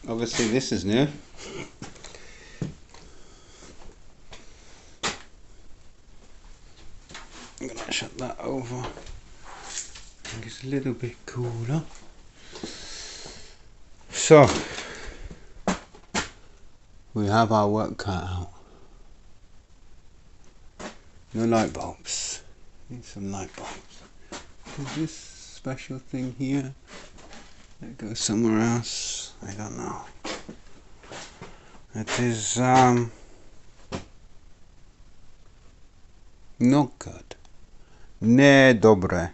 Obviously this is new. I'm going to shut that over. I think it's a little bit cooler. So, we have our work cut out. No light bulbs. Need some light bulbs. Is this special thing here that goes somewhere else? I don't know. It is not good. Nie dobre.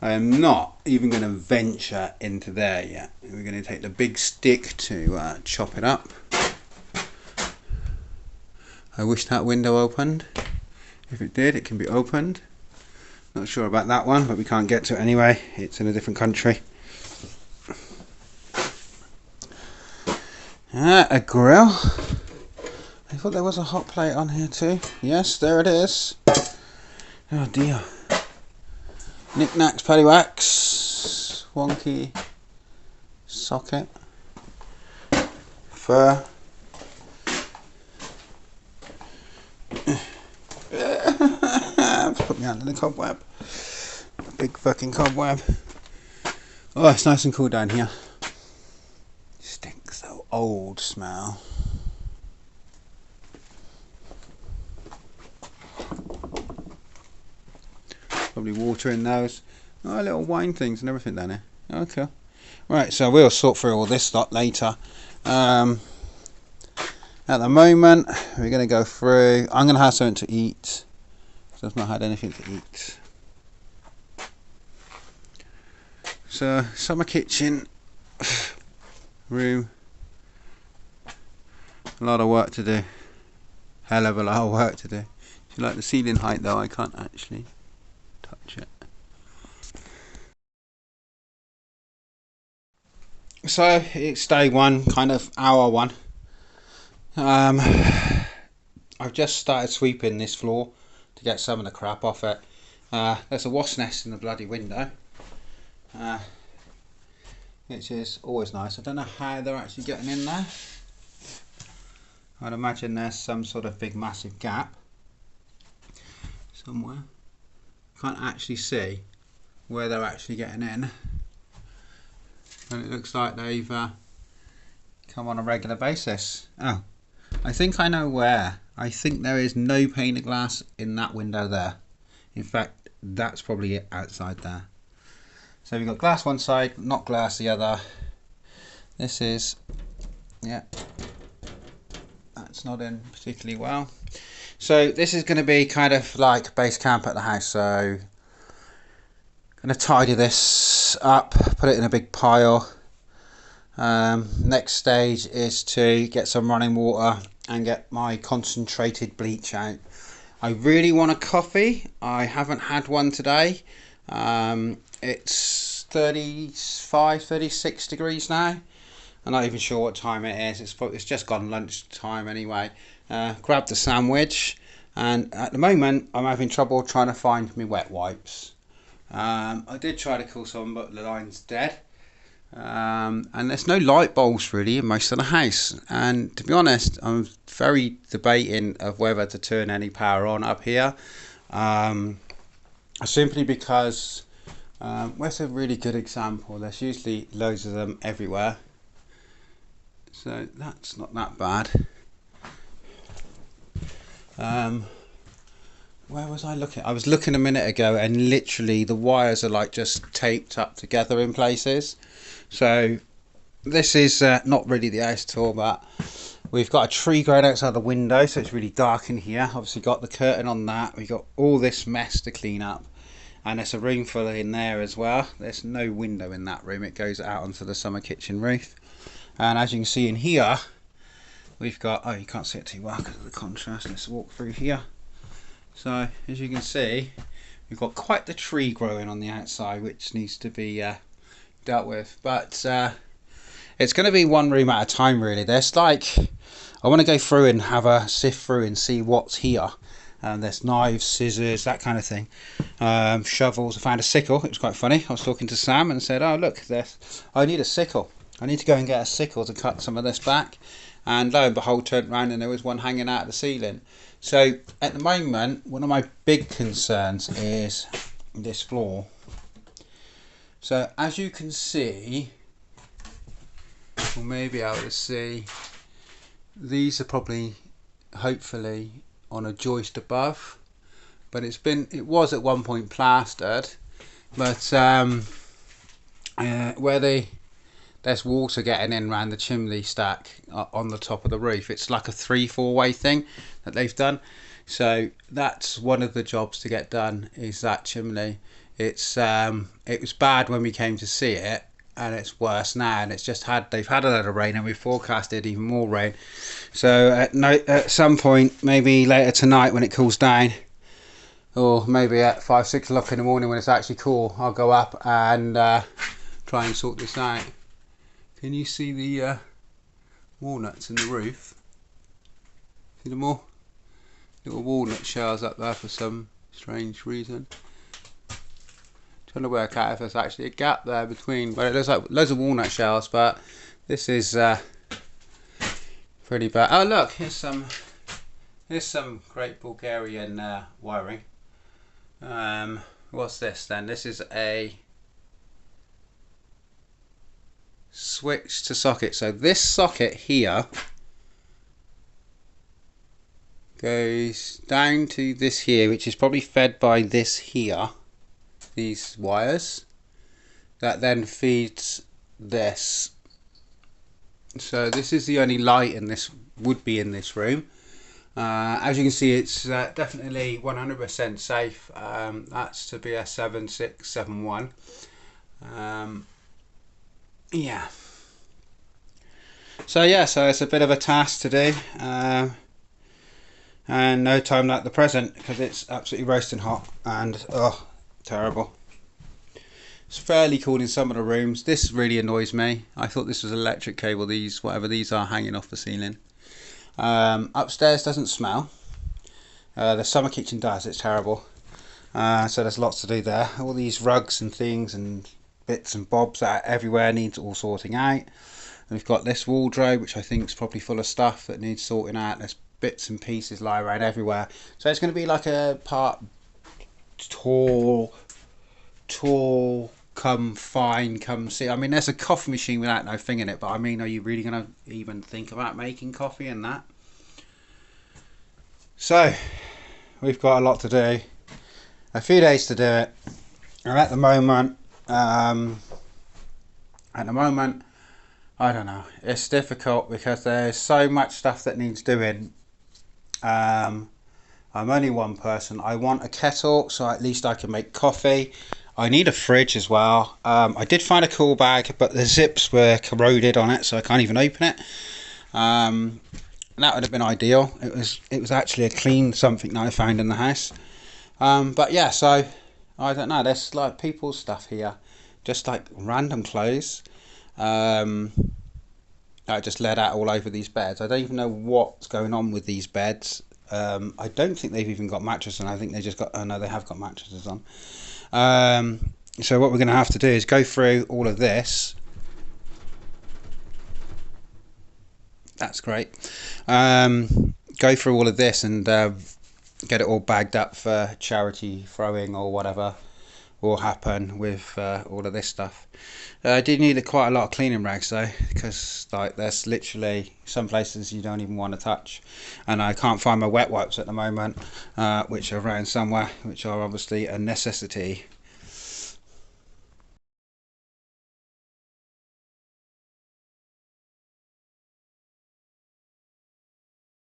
I am not even going to venture into there yet. We're going to take the big stick to chop it up. I wish that window opened. If it did, it can be opened. Not sure about that one, but we can't get to it anyway. It's in a different country. A grill. I thought there was a hot plate on here too. Yes, there it is. Oh dear. Knickknacks, paddywhacks, wonky socket, fur. Put me under the cobweb. A big fucking cobweb. Oh, it's nice and cool down here. Stinks though, old smell. Probably water in those. Oh, little wine things and everything down there. Okay. Right, so we'll sort through all this lot later. At the moment, we're going to go through. I'm going to have something to eat. So I've not had anything to eat. So, summer kitchen. Room. A lot of work to do. Hell of a lot of work to do. If you like the ceiling height though, I can't actually touch it. So it's day one, kind of hour one. I've just started sweeping this floor to get some of the crap off it. There's a wasp nest in the bloody window, which is always nice. I don't know how they're actually getting in there. I'd imagine there's some sort of big massive gap somewhere. Can't actually see where they're actually getting in, and it looks like they've come on a regular basis. Oh, I think I know where. I think there is no pane of glass in that window there. In fact, that's probably it outside there. So we've got glass one side, not glass the other. This is, yeah, that's not in particularly well. So this is going to be kind of like base camp at the house. So going to tidy this up, put it in a big pile. Next stage is to get some running water and get my concentrated bleach out. I really want a coffee. I haven't had one today. It's 35, 36 degrees now. I'm not even sure what time it is. It's just gone lunchtime anyway. Grabbed a sandwich, and at the moment I'm having trouble trying to find my wet wipes. I did try to call someone, but the line's dead. And there's no light bulbs really in most of the house, and to be honest, I'm very debating of whether to turn any power on up here, simply because where's a really good example? There's usually loads of them everywhere, so that's not that bad. Where was I looking? I was looking a minute ago, and literally the wires are like just taped up together in places. So this is not really the house at all, but we've got a tree growing outside the window, so it's really dark in here. Obviously got the curtain on that. We've got all this mess to clean up, and there's a room full in there as well. There's no window in that room. It goes out onto the summer kitchen roof, and as you can see in here, we've got, oh, you can't see it too well because of the contrast. Let's walk through here. So as you can see, we've got quite the tree growing on the outside, which needs to be dealt with, but it's going to be one room at a time really. There's like, I want to go through and have a sift through and see what's here. There's knives, scissors, that kind of thing, shovels. I found a sickle. It was quite funny. I was talking to Sam and said, oh look, I need a sickle. I need to go and get a sickle to cut some of this back, and lo and behold, turned around and there was one hanging out of the ceiling. So at the moment, one of my big concerns is this floor. So as you can see, or maybe able to see, these are probably, hopefully, on a joist above, but it was at one point plastered, but where there's water getting in around the chimney stack on the top of the roof. It's like a 3-4 way thing that they've done. So that's one of the jobs to get done, is that chimney. It was bad when we came to see it, and it's worse now, and they've had a lot of rain, and we forecasted even more rain. So at some point, maybe later tonight when it cools down, or maybe at 5-6 o'clock in the morning when it's actually cool, I'll go up and try and sort this out. Can you see the walnuts in the roof? See them all? Little walnut shells up there for some strange reason. Trying to work out if there's actually a gap there between, but it looks like loads of walnut shells, but this is pretty bad. Oh look, here's some great Bulgarian wiring. What's this then? This is a switch to socket. So this socket here goes down to this here, which is probably fed by this here, these wires, that then feeds this. So this is the only light in this, would be in this room. As you can see, it's definitely 100% safe. That's to be a 7671. Yeah. So it's a bit of a task to do, and no time like the present, because it's absolutely roasting hot and terrible. It's fairly cool in some of the rooms. This really annoys me. I thought this was electric cable, whatever these are, hanging off the ceiling. Upstairs doesn't smell. The summer kitchen does. It's terrible. So there's lots to do there. All these rugs and things and bits and bobs that are everywhere, needs all sorting out. And we've got this wardrobe, which I think is probably full of stuff that needs sorting out. There's bits and pieces lying around everywhere. So it's going to be like a part tall come fine come see. I mean, there's a coffee machine without no thing in it, but I mean, are you really going to even think about making coffee in that? So we've got a lot to do, a few days to do it, and at the moment I don't know, it's difficult because there's so much stuff that needs doing. I'm only one person. I want a kettle so at least I can make coffee. I need a fridge as well. I did find a cool bag, but the zips were corroded on it, so I can't even open it. That would have been ideal. It was actually a clean something that I found in the house. But yeah, so I don't know. There's like people's stuff here, just like random clothes. I just let out all over these beds. I don't even know what's going on with these beds. I don't think they've even got mattresses on. I think they just got. Oh no, they have got mattresses on. So what we're going to have to do is go through all of this. That's great. Go through all of this and get it all bagged up for charity throwing or whatever will happen with all of this stuff. I do need quite a lot of cleaning rags though, because like there's literally some places you don't even want to touch, and I can't find my wet wipes at the moment, which are around somewhere, which are obviously a necessity.